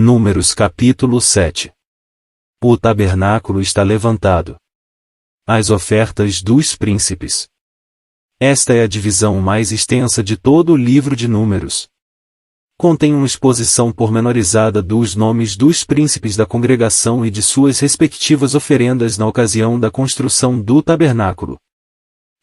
Números capítulo 7. O tabernáculo está levantado. As ofertas dos príncipes. Esta é a divisão mais extensa de todo o livro de Números. Contém uma exposição pormenorizada dos nomes dos príncipes da congregação e de suas respectivas oferendas na ocasião da construção do tabernáculo.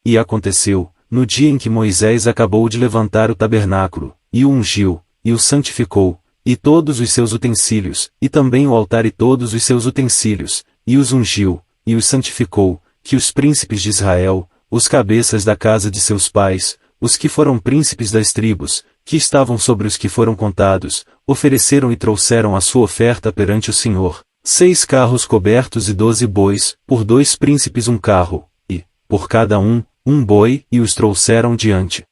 E aconteceu, no dia em que Moisés acabou de levantar o tabernáculo, e o ungiu, e o santificou, e todos os seus utensílios, e também o altar e todos os seus utensílios, e os ungiu, e os santificou, que os príncipes de Israel, os cabeças da casa de seus pais, os que foram príncipes das tribos, que estavam sobre os que foram contados, ofereceram e trouxeram a sua oferta perante o Senhor, 6 carros cobertos e 12 bois, por 2 príncipes um carro, e, por cada um boi, e os trouxeram diante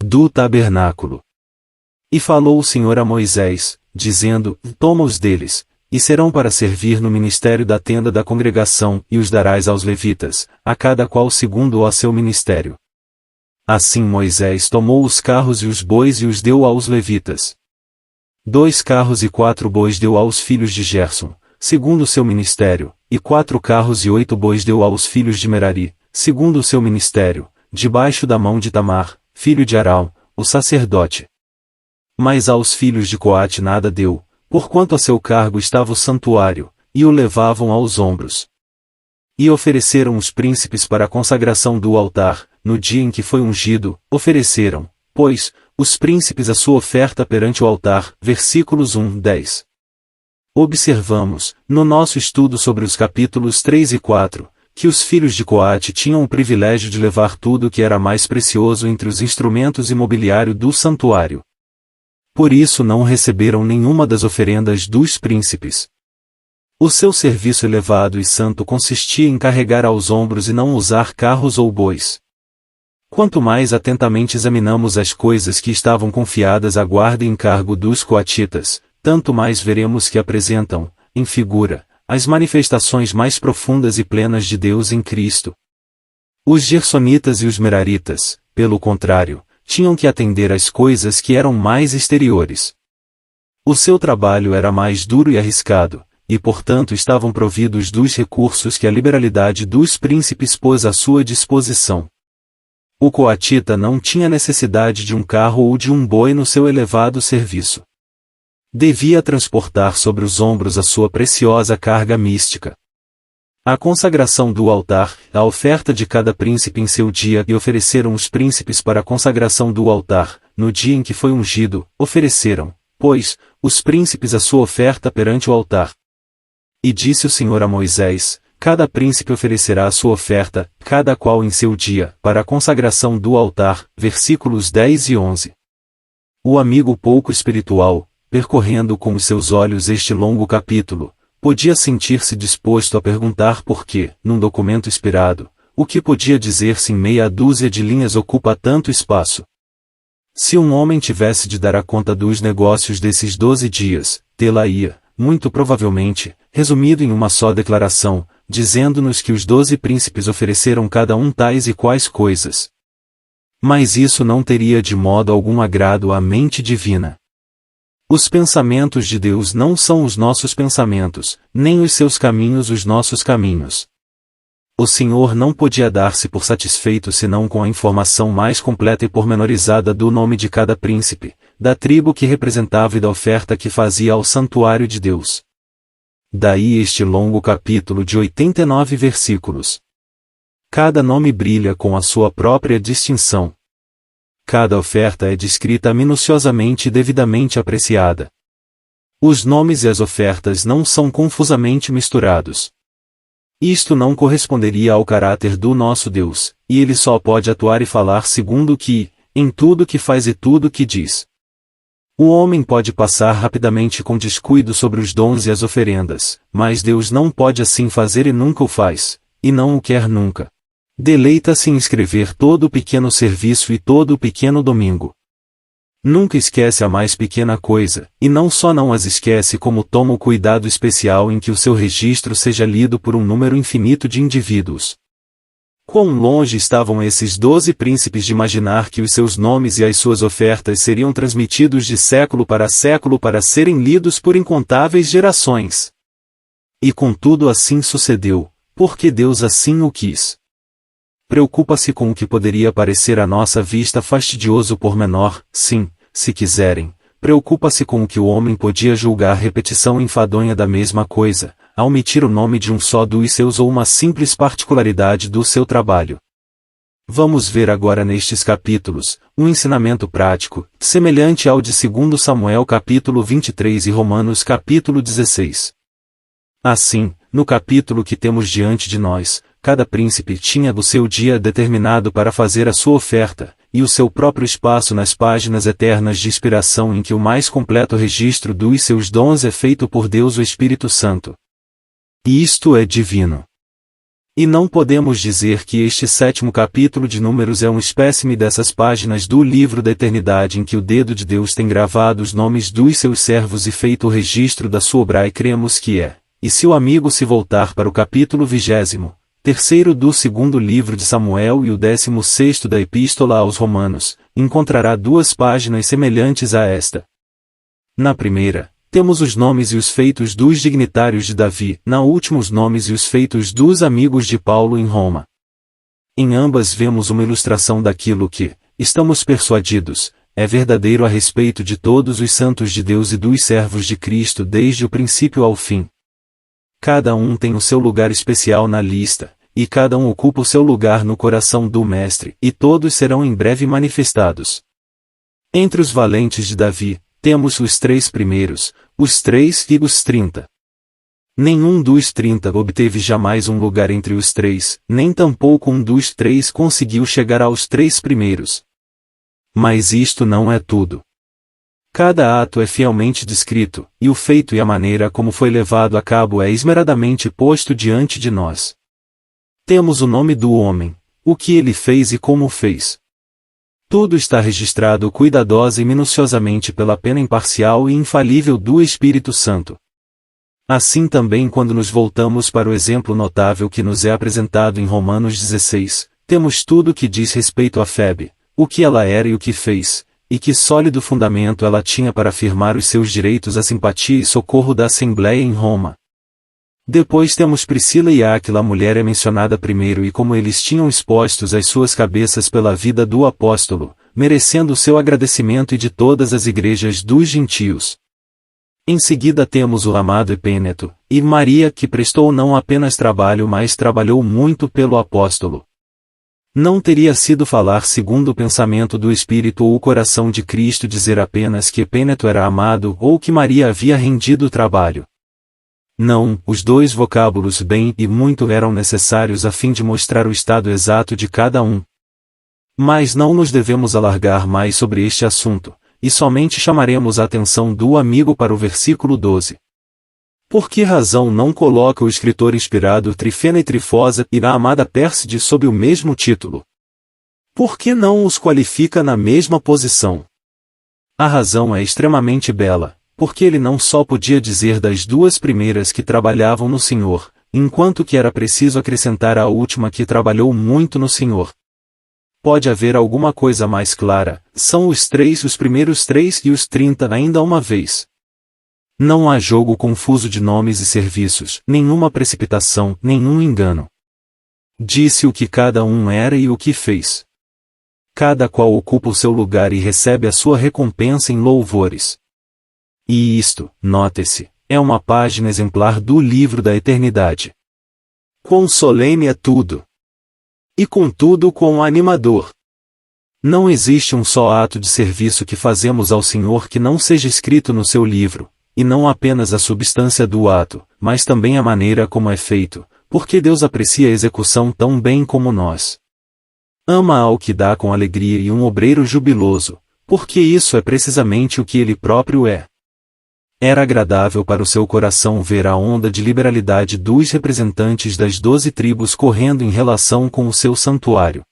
do tabernáculo. E falou o Senhor a Moisés, dizendo, toma-os deles, e serão para servir no ministério da tenda da congregação, e os darás aos levitas, a cada qual segundo o seu ministério. Assim Moisés tomou os carros e os bois e os deu aos levitas. 2 carros e 4 bois deu aos filhos de Gerson, segundo o seu ministério, e 4 carros e 8 bois deu aos filhos de Merari, segundo o seu ministério, debaixo da mão de Itamar, filho de Arão, o sacerdote. Mas aos filhos de Coate nada deu, porquanto a seu cargo estava o santuário, e o levavam aos ombros. E ofereceram os príncipes para a consagração do altar, no dia em que foi ungido, ofereceram, pois, os príncipes a sua oferta perante o altar. Versículos 1-10. Observamos, no nosso estudo sobre os capítulos 3 e 4, que os filhos de Coate tinham o privilégio de levar tudo o que era mais precioso entre os instrumentos e mobiliário do santuário. Por isso não receberam nenhuma das oferendas dos príncipes. O seu serviço elevado e santo consistia em carregar aos ombros e não usar carros ou bois. Quanto mais atentamente examinamos as coisas que estavam confiadas à guarda e encargo dos coatitas, tanto mais veremos que apresentam, em figura, as manifestações mais profundas e plenas de Deus em Cristo. Os gersonitas e os meraritas, pelo contrário, tinham que atender às coisas que eram mais exteriores. O seu trabalho era mais duro e arriscado, e portanto estavam providos dos recursos que a liberalidade dos príncipes pôs à sua disposição. O coatita não tinha necessidade de um carro ou de um boi no seu elevado serviço. Devia transportar sobre os ombros a sua preciosa carga mística. A consagração do altar, a oferta de cada príncipe em seu dia, e ofereceram os príncipes para a consagração do altar, no dia em que foi ungido, ofereceram, pois, os príncipes a sua oferta perante o altar. E disse o Senhor a Moisés, cada príncipe oferecerá a sua oferta, cada qual em seu dia, para a consagração do altar. Versículos 10 e 11. O amigo pouco espiritual, percorrendo com os seus olhos este longo capítulo, podia sentir-se disposto a perguntar por que, num documento inspirado, o que podia dizer-se em meia dúzia de linhas ocupa tanto espaço. Se um homem tivesse de dar a conta dos negócios desses 12 dias, tê-la-ia, muito provavelmente, resumido em uma só declaração, dizendo-nos que os 12 príncipes ofereceram cada um tais e quais coisas. Mas isso não teria de modo algum agrado à mente divina. Os pensamentos de Deus não são os nossos pensamentos, nem os seus caminhos os nossos caminhos. O Senhor não podia dar-se por satisfeito senão com a informação mais completa e pormenorizada do nome de cada príncipe, da tribo que representava e da oferta que fazia ao santuário de Deus. Daí este longo capítulo de 89 versículos. Cada nome brilha com a sua própria distinção. Cada oferta é descrita minuciosamente e devidamente apreciada. Os nomes e as ofertas não são confusamente misturados. Isto não corresponderia ao caráter do nosso Deus, e ele só pode atuar e falar segundo o que, em tudo que faz e tudo que diz. O homem pode passar rapidamente com descuido sobre os dons e as oferendas, mas Deus não pode assim fazer e nunca o faz, e não o quer nunca. Deleita-se em escrever todo o pequeno serviço e todo o pequeno domingo. Nunca esquece a mais pequena coisa, e não só não as esquece como toma o cuidado especial em que o seu registro seja lido por um número infinito de indivíduos. Quão longe estavam esses 12 príncipes de imaginar que os seus nomes e as suas ofertas seriam transmitidos de século para serem lidos por incontáveis gerações. E contudo assim sucedeu, porque Deus assim o quis. Preocupa-se com o que poderia parecer à nossa vista fastidioso pormenor, sim, se quiserem. Preocupa-se com o que o homem podia julgar repetição enfadonha da mesma coisa, a omitir o nome de um só dos seus ou uma simples particularidade do seu trabalho. Vamos ver agora nestes capítulos, um ensinamento prático, semelhante ao de 2 Samuel capítulo 23 e Romanos capítulo 16. Assim, no capítulo que temos diante de nós, cada príncipe tinha o seu dia determinado para fazer a sua oferta, e o seu próprio espaço nas páginas eternas de inspiração em que o mais completo registro dos seus dons é feito por Deus o Espírito Santo. E isto é divino. E não podemos dizer que este 7º capítulo de Números é um espécime dessas páginas do livro da eternidade em que o dedo de Deus tem gravado os nomes dos seus servos e feito o registro da sua obra e cremos que é. E se o amigo se voltar para o capítulo 23º do 2º livro de Samuel e o 16º da Epístola aos Romanos, encontrará 2 páginas semelhantes a esta. Na primeira, temos os nomes e os feitos dos dignitários de Davi, na última os nomes e os feitos dos amigos de Paulo em Roma. Em ambas vemos uma ilustração daquilo que, estamos persuadidos, é verdadeiro a respeito de todos os santos de Deus e dos servos de Cristo desde o princípio ao fim. Cada um tem o seu lugar especial na lista, e cada um ocupa o seu lugar no coração do Mestre, e todos serão em breve manifestados. Entre os valentes de Davi, temos os 3 primeiros, os 3 e os 30. Nenhum dos 30 obteve jamais um lugar entre os 3, nem tampouco um dos 3 conseguiu chegar aos 3 primeiros. Mas isto não é tudo. Cada ato é fielmente descrito, e o feito e a maneira como foi levado a cabo é esmeradamente posto diante de nós. Temos o nome do homem, o que ele fez e como o fez. Tudo está registrado cuidadosa e minuciosamente pela pena imparcial e infalível do Espírito Santo. Assim também quando nos voltamos para o exemplo notável que nos é apresentado em Romanos 16, temos tudo que diz respeito a Febe, o que ela era e o que fez, e que sólido fundamento ela tinha para afirmar os seus direitos à simpatia e socorro da Assembleia em Roma. Depois temos Priscila e Áquila. A mulher é mencionada primeiro e como eles tinham expostos as suas cabeças pela vida do apóstolo, merecendo o seu agradecimento e de todas as igrejas dos gentios. Em seguida temos o amado Epêneto, e Maria que prestou não apenas trabalho mas trabalhou muito pelo apóstolo. Não teria sido falar segundo o pensamento do Espírito ou o coração de Cristo dizer apenas que Epêneto era amado ou que Maria havia rendido o trabalho. Não, os 2 vocábulos bem e muito eram necessários a fim de mostrar o estado exato de cada um. Mas não nos devemos alargar mais sobre este assunto, e somente chamaremos a atenção do amigo para o versículo 12. Por que razão não coloca o escritor inspirado Trifena e Trifosa e a amada Pérside sob o mesmo título? Por que não os qualifica na mesma posição? A razão é extremamente bela, porque ele não só podia dizer das 2 primeiras que trabalhavam no Senhor, enquanto que era preciso acrescentar a última que trabalhou muito no Senhor. Pode haver alguma coisa mais clara, são os primeiros 3 e os 30 ainda uma vez. Não há jogo confuso de nomes e serviços, nenhuma precipitação, nenhum engano. Disse o que cada um era e o que fez. Cada qual ocupa o seu lugar e recebe a sua recompensa em louvores. E isto, note-se, é uma página exemplar do livro da eternidade. Quão solene é tudo! E contudo quão animador! Não existe um só ato de serviço que fazemos ao Senhor que não seja escrito no seu livro, e não apenas a substância do ato, mas também a maneira como é feito, porque Deus aprecia a execução tão bem como nós. Ama ao que dá com alegria e um obreiro jubiloso, porque isso é precisamente o que ele próprio é. Era agradável para o seu coração ver a onda de liberalidade dos representantes das 12 tribos correndo em relação com o seu santuário.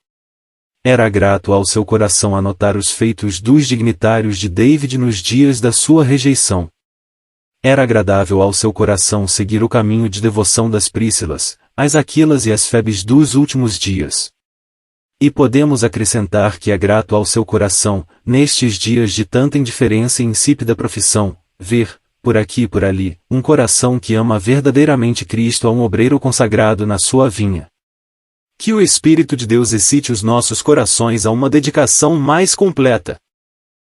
Era grato ao seu coração anotar os feitos dos dignitários de David nos dias da sua rejeição. Era agradável ao seu coração seguir o caminho de devoção das Príscilas, as Aquilas e as Febes dos últimos dias. E podemos acrescentar que é grato ao seu coração, nestes dias de tanta indiferença e insípida profissão, ver, por aqui e por ali, um coração que ama verdadeiramente Cristo a um obreiro consagrado na sua vinha. Que o Espírito de Deus excite os nossos corações a uma dedicação mais completa.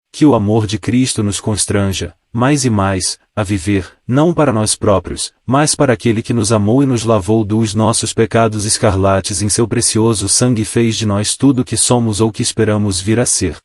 Que o amor de Cristo nos constranja, mais e mais, a viver, não para nós próprios, mas para aquele que nos amou e nos lavou dos nossos pecados escarlates em seu precioso sangue e fez de nós tudo o que somos ou que esperamos vir a ser.